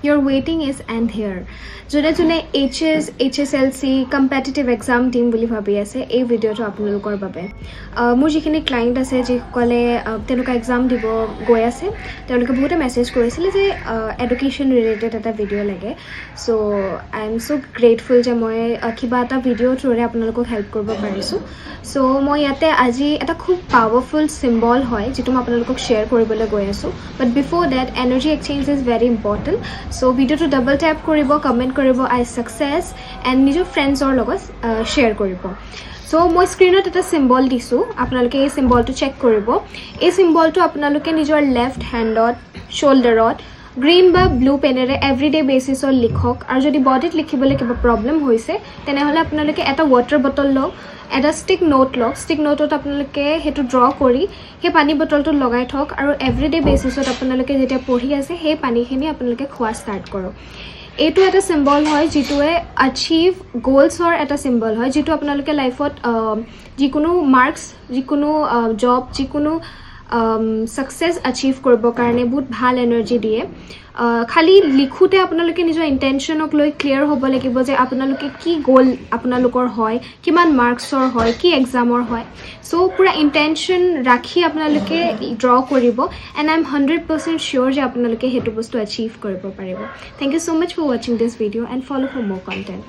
your waiting is end here. যোনে যোনে HS HSLC competitive exam দিম বুলি ভাবি আছে এই ভিডিঅ'টো আপোনালোকৰ বাবে মোৰ যিখিনি ক্লায়েণ্ট আছে যিসকলে তেওঁলোকে এক্সাম দিব গৈ আছে তেওঁলোকে বহুতে মেছেজ কৰিছিলে যে এডুকেশ্যন ৰিলেটেড এটা ভিডিঅ' লাগে চ' আই এম চ' গ্ৰেটফুল যে মই কিবা এটা ভিডিঅ' থ্ৰুৰে আপোনালোকক হেল্প কৰিব পাৰিছোঁ চ' মই ইয়াতে আজি এটা খুব পাৱাৰফুল চিম্বল হয় যিটো মই আপোনালোকক শ্বেয়াৰ কৰিবলৈ গৈ আছোঁ but before that energy exchange is very important so' ভিডিঅ'টো ডাবল টেপ কৰিব কমেণ্ট কৰিব আই ছাকচেছ এণ্ড নিজৰ ফ্ৰেণ্ডছৰ লগত শ্বেয়াৰ কৰিব চ' মই স্ক্ৰীণত এটা চিম্বল দিছোঁ আপোনালোকে এই চিম্বলটো চেক কৰিব এই চিম্বলটো আপোনালোকে নিজৰ লেফ্ট হেণ্ডত শ্ব'ল্ডাৰত গ্ৰীণ বা ব্লু পেনেৰে এভৰিডে বেচিছত লিখক আৰু যদি বডিত লিখিবলৈ কিবা প্ৰব্লেম হৈছে তেনেহ'লে আপোনালোকে এটা ৱাটাৰ বটল লওক এটা ষ্টিক নোট লওক ষ্টিক নোটত আপোনালোকে সেইটো ড্ৰ কৰি সেই পানী বটলটোত লগাই থওক আৰু এভৰিডে বেচিছত আপোনালোকে যেতিয়া পঢ়ি আছে সেই পানীখিনি আপোনালোকে খোৱা ষ্টাৰ্ট কৰক এইটো এটা চিম্বল হয় যিটোৱে আচিভ গ'লছৰ এটা চিম্বল হয় যিটো আপোনালোকে লাইফত যিকোনো মাৰ্কছ যিকোনো জব যিকোনো ছাকচেছ আচিভ কৰিবৰ কাৰণে বহুত ভাল এনাৰ্জি দিয়ে খালি লিখোঁতে আপোনালোকে নিজৰ ইণ্টেনশ্যনক লৈ ক্লিয়াৰ হ'ব লাগিব যে আপোনালোকে কি গ'ল আপোনালোকৰ হয় কিমান মাৰ্কছৰ হয় কি এক্সামৰ হয় চ' পূৰা ইণ্টেনশ্যন ৰাখি আপোনালোকে ড্ৰ কৰিব এণ্ড আই এম 100% চিয়'ৰ যে আপোনালোকে সেইটো বস্তু আচিভ কৰিব পাৰিব thank you so' much for ৱাচিং this video' and follow' for মোৰ কণ্টেণ্ট